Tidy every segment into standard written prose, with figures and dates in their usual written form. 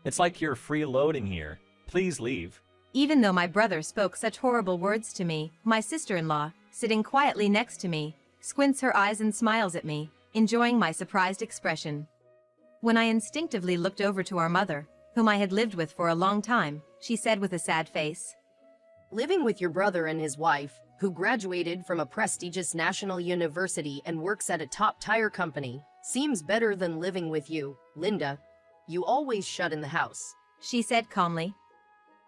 It's like you're freeloading here. Please leave. Even though my brother spoke such horrible words to me, my sister-in-law, sitting quietly next to me, squints her eyes and smiles at me, enjoying my surprised expression. When I instinctively looked over to our mother, whom I had lived with for a long time, she said with a sad face, Living with your brother and his wife, who graduated from a prestigious national university and works at a top-tier company, seems better than living with you, Linda. You always shut in the house. She said calmly.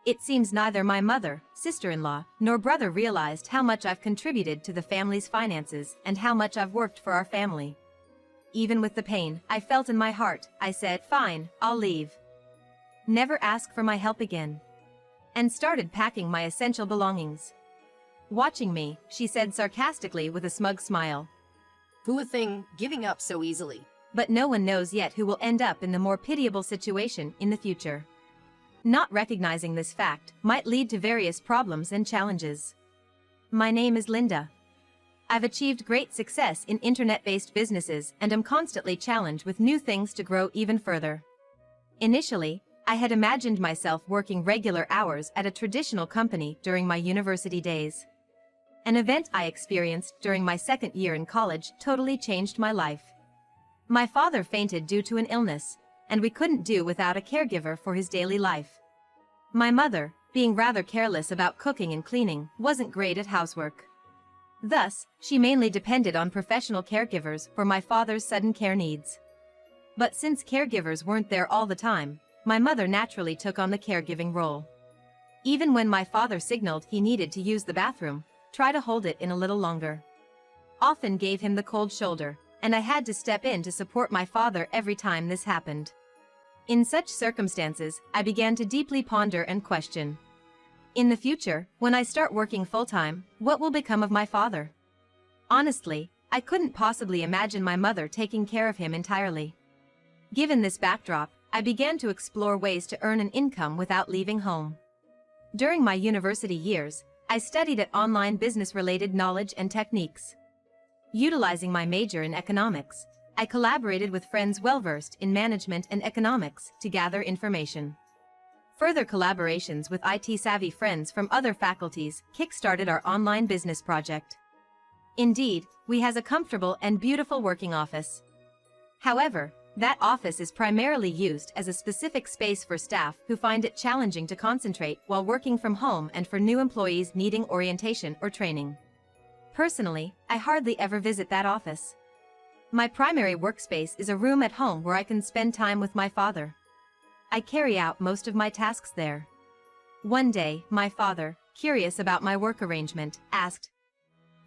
It seems neither my mother, sister-in-law, nor brother realized how much I've contributed to the family's finances and how much I've worked for our family. Even with the pain I felt in my heart, I said, fine, I'll leave. Never ask for my help again. And started packing my essential belongings. Watching me, she said sarcastically with a smug smile. Poor thing, giving up so easily. But no one knows yet who will end up in the more pitiable situation in the future. Not recognizing this fact might lead to various problems and challenges. My name is Linda. I've achieved great success in internet-based businesses and am constantly challenged with new things to grow even further. Initially, I had imagined myself working regular hours at a traditional company during my university days. An event I experienced during my second year in college totally changed my life. My father fainted due to an illness, and we couldn't do without a caregiver for his daily life. My mother, being rather careless about cooking and cleaning, wasn't great at housework. Thus, she mainly depended on professional caregivers for my father's sudden care needs. But since caregivers weren't there all the time, my mother naturally took on the caregiving role. Even when my father signaled he needed to use the bathroom, try to hold it in a little longer. Often gave him the cold shoulder, and I had to step in to support my father every time this happened. In such circumstances, I began to deeply ponder and question. In the future, when I start working full-time, what will become of my father? Honestly, I couldn't possibly imagine my mother taking care of him entirely. Given this backdrop, I began to explore ways to earn an income without leaving home. During my university years, I studied at online business-related knowledge and techniques. Utilizing my major in economics, I collaborated with friends well-versed in management and economics to gather information. Further collaborations with IT-savvy friends from other faculties kick-started our online business project. Indeed, we has a comfortable and beautiful working office. However, that office is primarily used as a specific space for staff who find it challenging to concentrate while working from home and for new employees needing orientation or training. Personally, I hardly ever visit that office. My primary workspace is a room at home where I can spend time with my father. I carry out most of my tasks there. One day, my father, curious about my work arrangement, asked,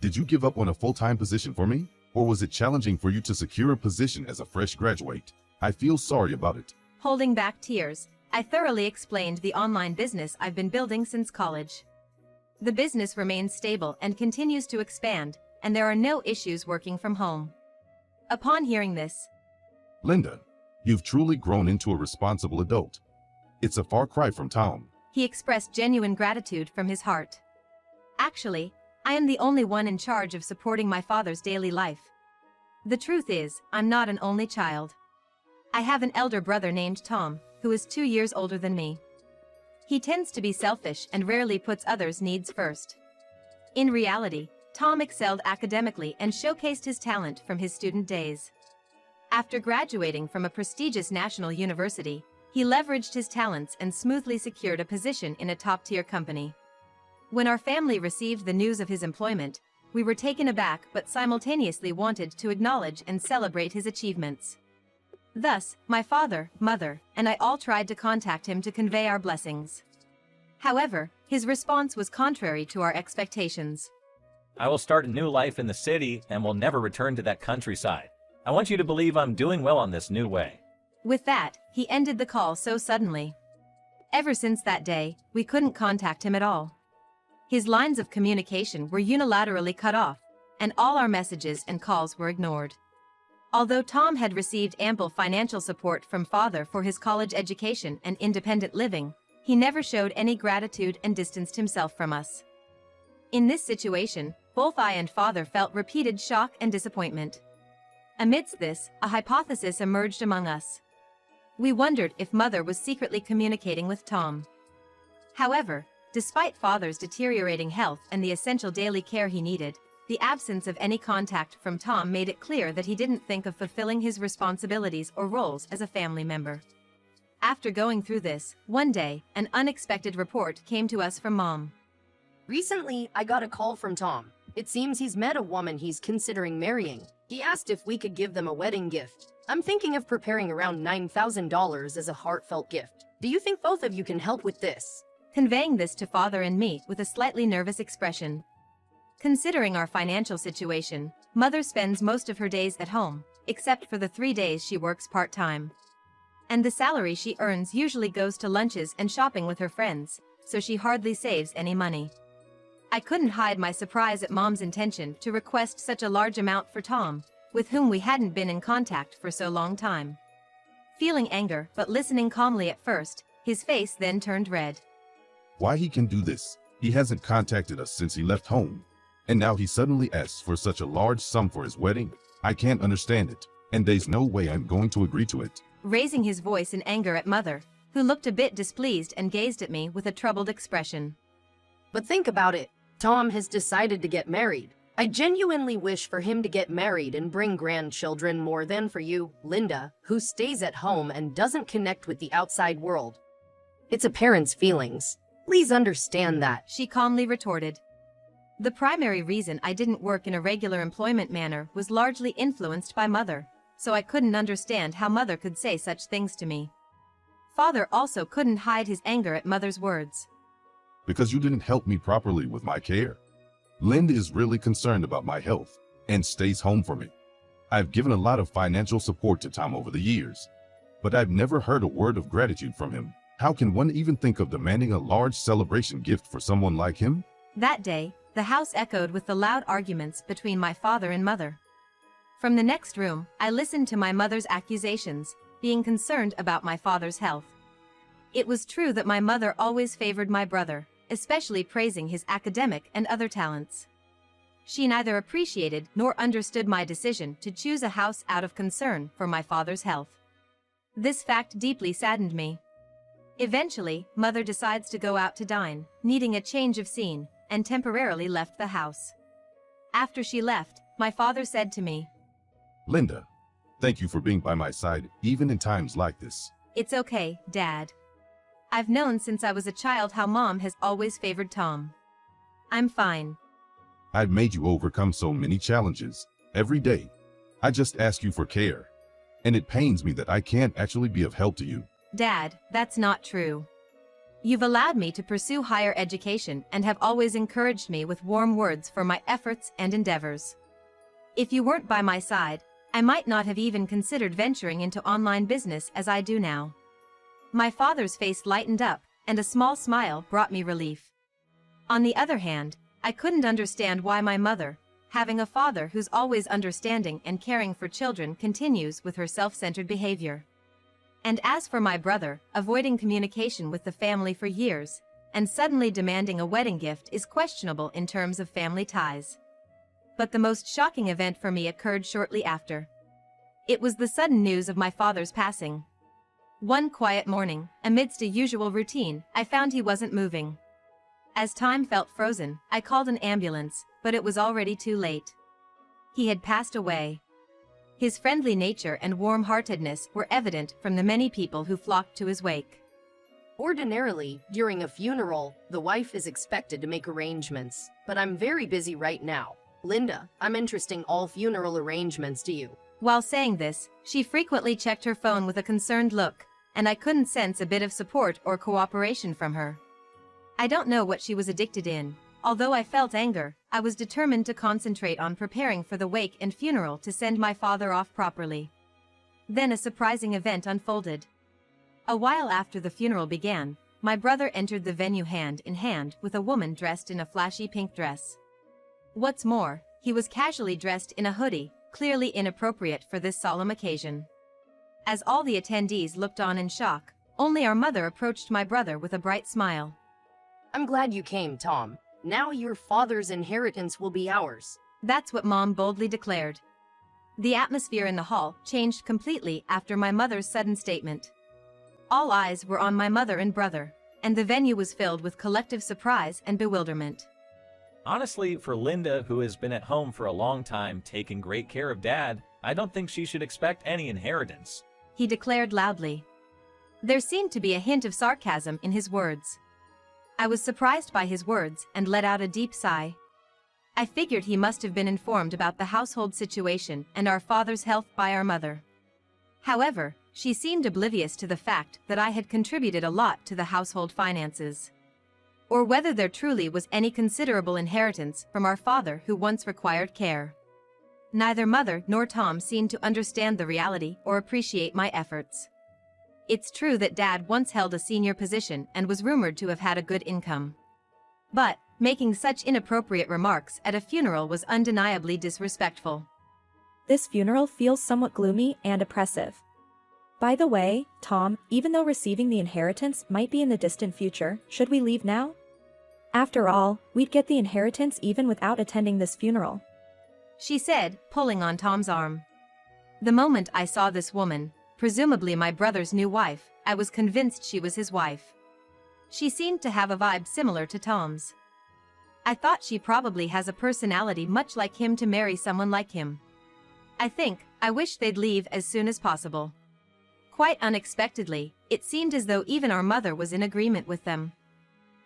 Did you give up on a full-time position for me? Or was it challenging for you to secure a position as a fresh graduate? I feel sorry about it. Holding back tears, I thoroughly explained the online business I've been building since college. The business remains stable and continues to expand, and there are no issues working from home. Upon hearing this, Linda, you've truly grown into a responsible adult. It's a far cry from Tom. He expressed genuine gratitude from his heart. Actually, I am the only one in charge of supporting my father's daily life. The truth is, I'm not an only child. I have an elder brother named Tom, who is 2 years older than me. He tends to be selfish and rarely puts others' needs first. In reality, Tom excelled academically and showcased his talent from his student days. After graduating from a prestigious national university, he leveraged his talents and smoothly secured a position in a top-tier company. When our family received the news of his employment, we were taken aback but simultaneously wanted to acknowledge and celebrate his achievements. Thus, my father, mother, and I all tried to contact him to convey our blessings. However, his response was contrary to our expectations. I will start a new life in the city and will never return to that countryside. I want you to believe I'm doing well on this new way. With that, he ended the call so suddenly. Ever since that day, we couldn't contact him at all. His lines of communication were unilaterally cut off, and all our messages and calls were ignored. Although Tom had received ample financial support from father for his college education and independent living, he never showed any gratitude and distanced himself from us. In this situation, both I and father felt repeated shock and disappointment. Amidst this, a hypothesis emerged among us. We wondered if Mother was secretly communicating with Tom. However, despite Father's deteriorating health and the essential daily care he needed, the absence of any contact from Tom made it clear that he didn't think of fulfilling his responsibilities or roles as a family member. After going through this, one day, an unexpected report came to us from Mom. Recently, I got a call from Tom. It seems he's met a woman he's considering marrying. He asked if we could give them a wedding gift. I'm thinking of preparing around $9,000 as a heartfelt gift. Do you think both of you can help with this? Conveying this to Father and me with a slightly nervous expression. Considering our financial situation, Mother spends most of her days at home, except for the 3 days she works part-time. And the salary she earns usually goes to lunches and shopping with her friends, so she hardly saves any money. I couldn't hide my surprise at Mom's intention to request such a large amount for Tom, with whom we hadn't been in contact for so long time. Feeling anger but listening calmly at first, his face then turned red. Why he can do this? He hasn't contacted us since he left home. And now he suddenly asks for such a large sum for his wedding? I can't understand it, and there's no way I'm going to agree to it. Raising his voice in anger at Mother, who looked a bit displeased and gazed at me with a troubled expression. But think about it. Tom has decided to get married. I genuinely wish for him to get married and bring grandchildren more than for you, Linda, who stays at home and doesn't connect with the outside world. It's a parent's feelings. Please understand that. She calmly retorted. The primary reason I didn't work in a regular employment manner was largely influenced by Mother, so I couldn't understand how Mother could say such things to me. Father also couldn't hide his anger at Mother's words. Because you didn't help me properly with my care. Linda is really concerned about my health and stays home for me. I've given a lot of financial support to Tom over the years, but I've never heard a word of gratitude from him. How can one even think of demanding a large celebration gift for someone like him? That day, the house echoed with the loud arguments between my father and Mother. From the next room, I listened to my mother's accusations, being concerned about my father's health. It was true that my mother always favored my brother, especially praising his academic and other talents. She neither appreciated nor understood my decision to choose a house out of concern for my father's health. This fact deeply saddened me. Eventually, Mother decides to go out to dine, needing a change of scene, and temporarily left the house. After she left, my father said to me, Linda, thank you for being by my side, even in times like this. It's okay, Dad. I've known since I was a child how Mom has always favored Tom. I'm fine. I've made you overcome so many challenges. Every day, I just ask you for care. And it pains me that I can't actually be of help to you. Dad, that's not true. You've allowed me to pursue higher education and have always encouraged me with warm words for my efforts and endeavors. If you weren't by my side, I might not have even considered venturing into online business as I do now. My father's face lightened up, and a small smile brought me relief. On the other hand, I couldn't understand why my mother, having a father who's always understanding and caring for children, continues with her self-centered behavior. And as for my brother, avoiding communication with the family for years, and suddenly demanding a wedding gift is questionable in terms of family ties. But the most shocking event for me occurred shortly after. It was the sudden news of my father's passing. One quiet morning, amidst a usual routine, I found he wasn't moving. As time felt frozen, I called an ambulance, but it was already too late. He had passed away. His friendly nature and warm-heartedness were evident from the many people who flocked to his wake. Ordinarily, during a funeral, the wife is expected to make arrangements, but I'm very busy right now. Linda, I'm entrusting all funeral arrangements to you. While saying this, she frequently checked her phone with a concerned look, and I couldn't sense a bit of support or cooperation from her. I don't know what she was addicted in. Although I felt anger, I was determined to concentrate on preparing for the wake and funeral to send my father off properly. Then a surprising event unfolded. A while after the funeral began, my brother entered the venue hand in hand with a woman dressed in a flashy pink dress. What's more, he was casually dressed in a hoodie, clearly inappropriate for this solemn occasion. As all the attendees looked on in shock, only our mother approached my brother with a bright smile. I'm glad you came, Tom. Now your father's inheritance will be ours. That's what Mom boldly declared. The atmosphere in the hall changed completely after my mother's sudden statement. All eyes were on my mother and brother, and the venue was filled with collective surprise and bewilderment. Honestly, for Linda, who has been at home for a long time taking great care of Dad, I don't think she should expect any inheritance. He declared loudly. There seemed to be a hint of sarcasm in his words. I was surprised by his words and let out a deep sigh. I figured he must have been informed about the household situation and our father's health by our mother. However, she seemed oblivious to the fact that I had contributed a lot to the household finances. Or whether there truly was any considerable inheritance from our father who once required care. Neither mother nor Tom seemed to understand the reality or appreciate my efforts. It's true that Dad once held a senior position and was rumored to have had a good income. But, making such inappropriate remarks at a funeral was undeniably disrespectful. This funeral feels somewhat gloomy and oppressive. By the way, Tom, even though receiving the inheritance might be in the distant future, should we leave now? After all, we'd get the inheritance even without attending this funeral. She said, pulling on Tom's arm. The moment I saw this woman, presumably my brother's new wife, I was convinced she was his wife. She seemed to have a vibe similar to Tom's. I thought she probably has a personality much like him to marry someone like him. I wish they'd leave as soon as possible. Quite unexpectedly, it seemed as though even our mother was in agreement with them.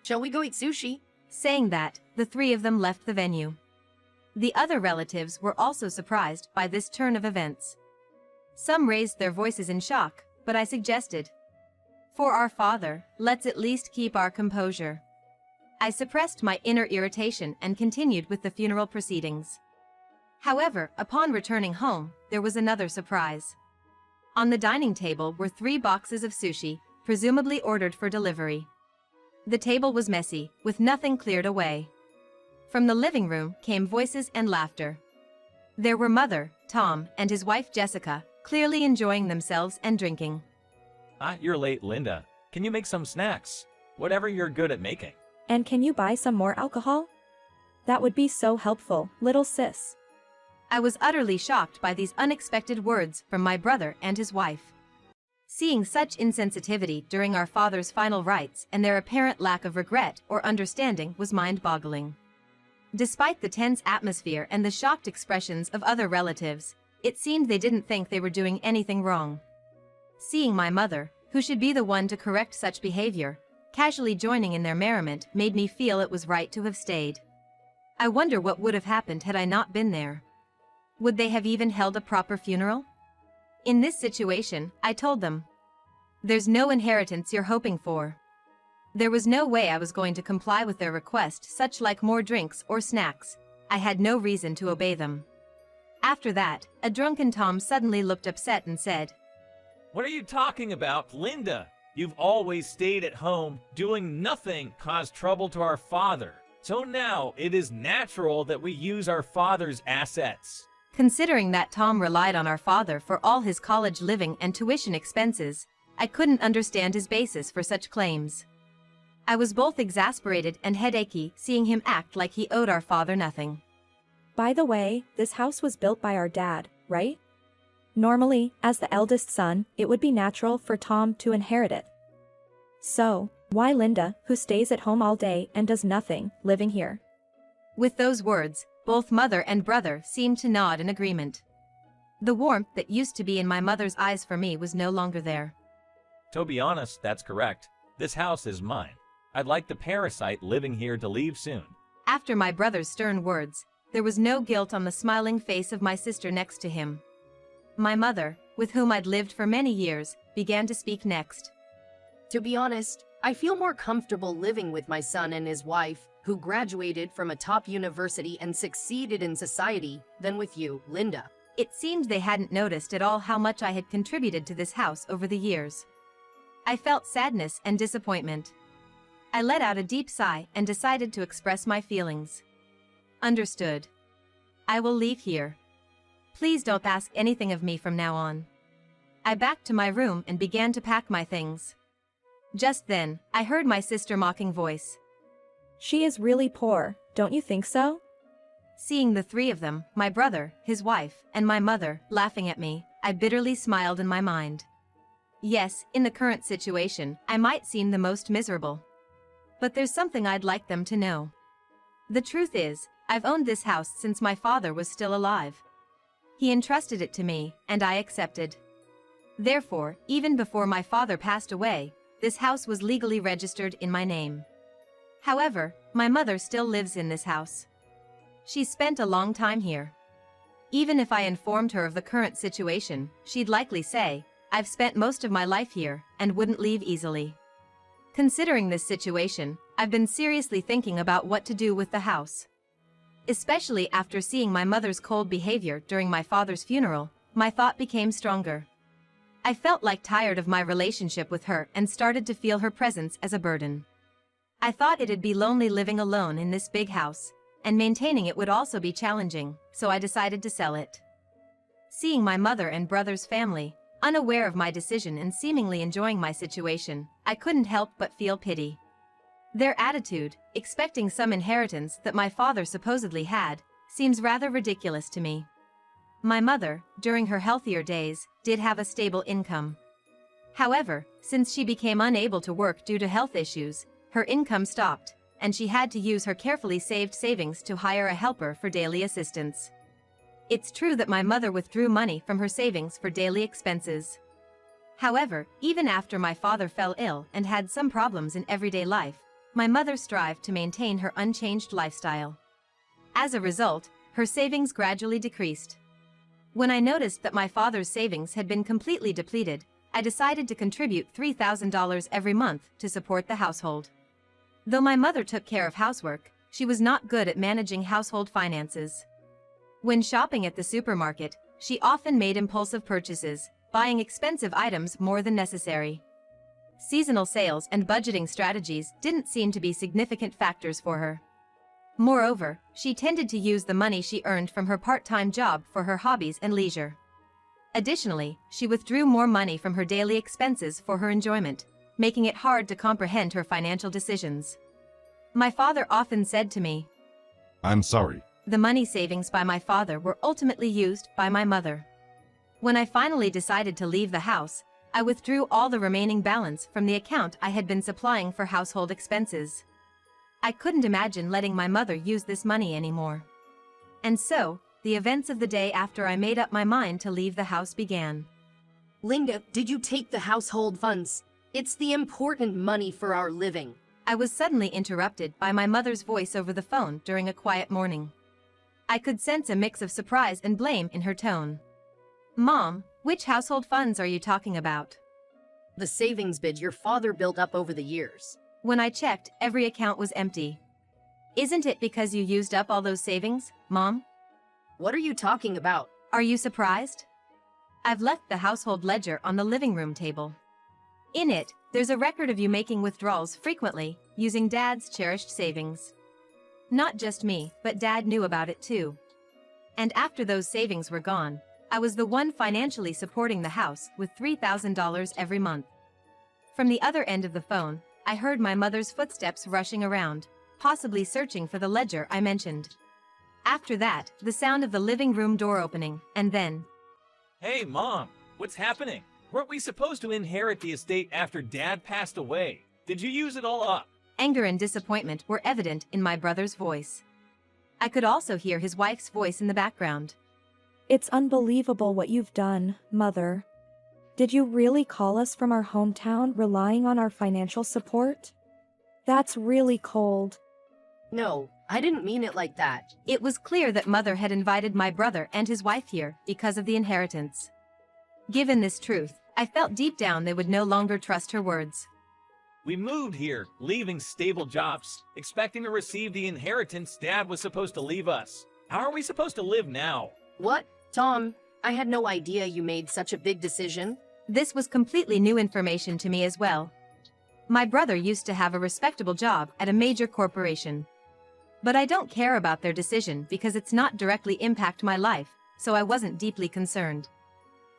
Shall we go eat sushi? Saying that, the three of them left the venue. The other relatives were also surprised by this turn of events. Some raised their voices in shock, but I suggested, for our father, let's at least keep our composure. I suppressed my inner irritation and continued with the funeral proceedings. However, upon returning home, there was another surprise. On the dining table were 3 boxes of sushi, presumably ordered for delivery. The table was messy, with nothing cleared away. From the living room came voices and laughter. There were Mother, Tom, and his wife Jessica, clearly enjoying themselves and drinking. You're late, Linda. Can you make some snacks? Whatever you're good at making. And can you buy some more alcohol? That would be so helpful, little sis. I was utterly shocked by these unexpected words from my brother and his wife. Seeing such insensitivity during our father's final rites and their apparent lack of regret or understanding was mind-boggling. Despite the tense atmosphere and the shocked expressions of other relatives, it seemed they didn't think they were doing anything wrong. Seeing my mother, who should be the one to correct such behavior, casually joining in their merriment made me feel it was right to have stayed. I wonder what would have happened had I not been there. Would they have even held a proper funeral? In this situation, I told them, there's no inheritance you're hoping for. There was no way I was going to comply with their request, such like more drinks or snacks. I had no reason to obey them. After that, a drunken Tom suddenly looked upset and said, What are you talking about, Linda? You've always stayed at home, doing nothing, caused trouble to our father. So now it is natural that we use our father's assets. Considering that Tom relied on our father for all his college living and tuition expenses, I couldn't understand his basis for such claims. I was both exasperated and headachy seeing him act like he owed our father nothing. By the way, this house was built by our dad, right? Normally, as the eldest son, it would be natural for Tom to inherit it. So, why Linda, who stays at home all day and does nothing, living here? With those words, both mother and brother seemed to nod in agreement. The warmth that used to be in my mother's eyes for me was no longer there. To be honest, that's correct. This house is mine. I'd like the parasite living here to leave soon. After my brother's stern words, there was no guilt on the smiling face of my sister next to him. My mother, with whom I'd lived for many years, began to speak next. To be honest, I feel more comfortable living with my son and his wife, who graduated from a top university and succeeded in society, than with you, Linda. It seemed they hadn't noticed at all how much I had contributed to this house over the years. I felt sadness and disappointment. I let out a deep sigh and decided to express my feelings. Understood. I will leave here. Please don't ask anything of me from now on. I backed to my room and began to pack my things. Just then, I heard my sister mocking voice. She is really poor, don't you think so? Seeing the three of them, my brother, his wife, and my mother, laughing at me, I bitterly smiled in my mind. Yes, in the current situation, I might seem the most miserable. But there's something I'd like them to know. The truth is, I've owned this house since my father was still alive. He entrusted it to me, and I accepted. Therefore, even before my father passed away, this house was legally registered in my name. However, my mother still lives in this house. She's spent a long time here. Even if I informed her of the current situation, she'd likely say, "I've spent most of my life here," and wouldn't leave easily. Considering this situation, I've been seriously thinking about what to do with the house. Especially after seeing my mother's cold behavior during my father's funeral, my thought became stronger. I felt like tired of my relationship with her and started to feel her presence as a burden. I thought it'd be lonely living alone in this big house, and maintaining it would also be challenging, so I decided to sell it. Seeing my mother and brother's family, unaware of my decision and seemingly enjoying my situation, I couldn't help but feel pity. Their attitude, expecting some inheritance that my father supposedly had, seems rather ridiculous to me. My mother, during her healthier days, did have a stable income. However, since she became unable to work due to health issues, her income stopped, and she had to use her carefully saved savings to hire a helper for daily assistance. It's true that my mother withdrew money from her savings for daily expenses. However, even after my father fell ill and had some problems in everyday life, my mother strived to maintain her unchanged lifestyle. As a result, her savings gradually decreased. When I noticed that my father's savings had been completely depleted, I decided to contribute $3,000 every month to support the household. Though my mother took care of housework, she was not good at managing household finances. When shopping at the supermarket, she often made impulsive purchases, buying expensive items more than necessary. Seasonal sales and budgeting strategies didn't seem to be significant factors for her. Moreover, she tended to use the money she earned from her part-time job for her hobbies and leisure. Additionally, she withdrew more money from her daily expenses for her enjoyment, making it hard to comprehend her financial decisions. My father often said to me, "I'm sorry." The money savings by my father were ultimately used by my mother. When I finally decided to leave the house, I withdrew all the remaining balance from the account I had been supplying for household expenses. I couldn't imagine letting my mother use this money anymore. And so, the events of the day after I made up my mind to leave the house began. Linda, did you take the household funds? It's the important money for our living. I was suddenly interrupted by my mother's voice over the phone during a quiet morning. I could sense a mix of surprise and blame in her tone. "Mom, which household funds are you talking about?" The savings bid your father built up over the years. When I checked, every account was empty. "Isn't it because you used up all those savings, Mom?" What are you talking about? Are you surprised? I've left the household ledger on the living room table. In it, there's a record of you making withdrawals frequently, using Dad's cherished savings. Not just me, but Dad knew about it too. And after those savings were gone, I was the one financially supporting the house with $3,000 every month. From the other end of the phone, I heard my mother's footsteps rushing around, possibly searching for the ledger I mentioned. After that, the sound of the living room door opening, and then, Hey, Mom, what's happening? Weren't we supposed to inherit the estate after Dad passed away? Did you use it all up? anger and disappointment were evident in my brother's voice. I could also hear his wife's voice in the background. It's unbelievable what you've done, Mother. Did you really call us from our hometown relying on our financial support? That's really cold. No, I didn't mean it like that. It was clear that Mother had invited my brother and his wife here because of the inheritance. Given this truth, I felt deep down they would no longer trust her words. We moved here, leaving stable jobs, expecting to receive the inheritance Dad was supposed to leave us. How are we supposed to live now? What? Tom, I had no idea you made such a big decision. This was completely new information to me as well. My brother used to have a respectable job at a major corporation. But I don't care about their decision because it's not directly impact my life, so I wasn't deeply concerned.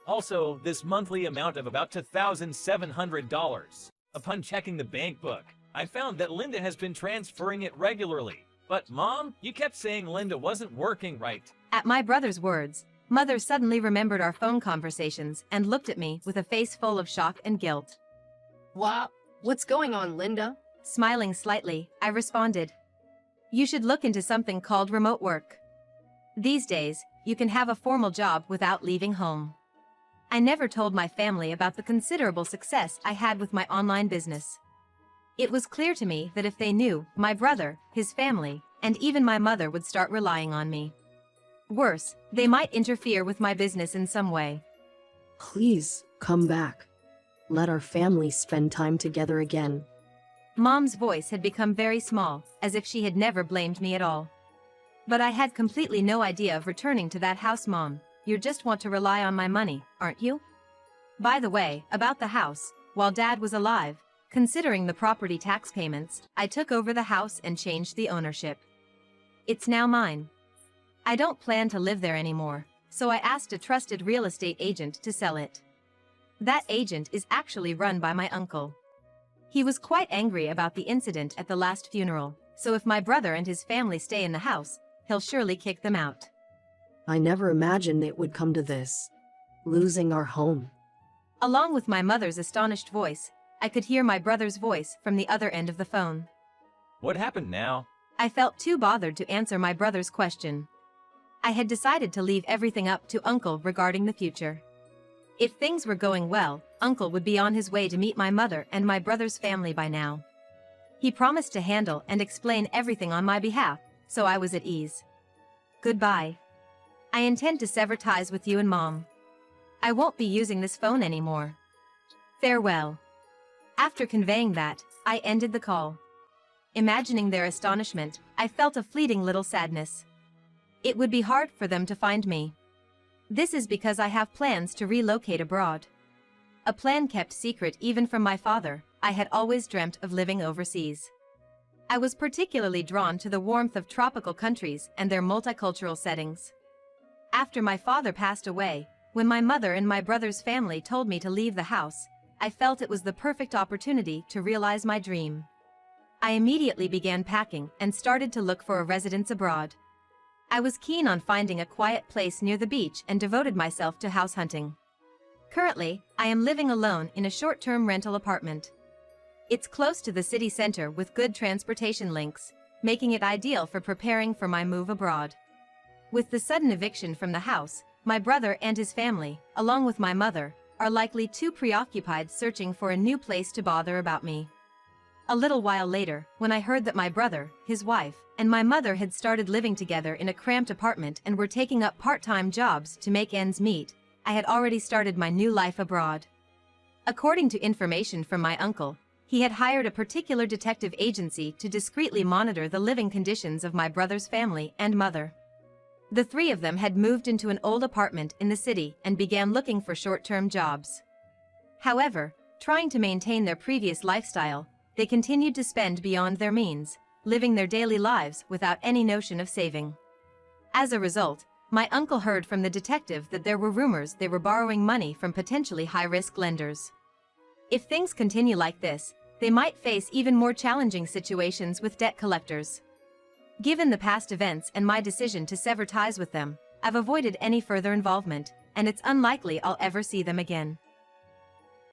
Also, this monthly amount of about $2,700. Upon checking the bank book, I found that Linda has been transferring it regularly. But Mom, you kept saying Linda wasn't working right. At my brother's words, Mother suddenly remembered our phone conversations and looked at me with a face full of shock and guilt. What? What's going on, Linda? Smiling slightly, I responded. You should look into something called remote work. These days, you can have a formal job without leaving home. I never told my family about the considerable success I had with my online business. It was clear to me that if they knew, my brother, his family, and even my mother would start relying on me. Worse, they might interfere with my business in some way. Please, come back. Let our family spend time together again. Mom's voice had become very small, as if she had never blamed me at all. But I had completely no idea of returning to that house. Mom, you just want to rely on my money, aren't you? By the way, about the house, while Dad was alive, considering the property tax payments, I took over the house and changed the ownership. It's now mine. I don't plan to live there anymore, so I asked a trusted real estate agent to sell it. That agent is actually run by my uncle. He was quite angry about the incident at the last funeral, so if my brother and his family stay in the house, he'll surely kick them out. I never imagined it would come to this. Losing our home. Along with my mother's astonished voice, I could hear my brother's voice from the other end of the phone. What happened now? I felt too bothered to answer my brother's question. I had decided to leave everything up to Uncle regarding the future. If things were going well, Uncle would be on his way to meet my mother and my brother's family by now. He promised to handle and explain everything on my behalf, so I was at ease. Goodbye. I intend to sever ties with you and Mom. I won't be using this phone anymore. Farewell. After conveying that, I ended the call. Imagining their astonishment, I felt a fleeting little sadness. It would be hard for them to find me. This is because I have plans to relocate abroad. A plan kept secret even from my father. I had always dreamt of living overseas. I was particularly drawn to the warmth of tropical countries and their multicultural settings. After my father passed away, when my mother and my brother's family told me to leave the house, I felt it was the perfect opportunity to realize my dream. I immediately began packing and started to look for a residence abroad. I was keen on finding a quiet place near the beach and devoted myself to house hunting. Currently, I am living alone in a short-term rental apartment. It's close to the city center with good transportation links, making it ideal for preparing for my move abroad. With the sudden eviction from the house, my brother and his family, along with my mother, are likely too preoccupied searching for a new place to bother about me. A little while later, when I heard that my brother, his wife, and my mother had started living together in a cramped apartment and were taking up part-time jobs to make ends meet, I had already started my new life abroad. According to information from my uncle, he had hired a particular detective agency to discreetly monitor the living conditions of my brother's family and mother. The three of them had moved into an old apartment in the city and began looking for short-term jobs. However, trying to maintain their previous lifestyle, they continued to spend beyond their means, living their daily lives without any notion of saving. As a result, my uncle heard from the detective that there were rumors they were borrowing money from potentially high-risk lenders. If things continue like this, they might face even more challenging situations with debt collectors. Given the past events and my decision to sever ties with them, I've avoided any further involvement, and it's unlikely I'll ever see them again.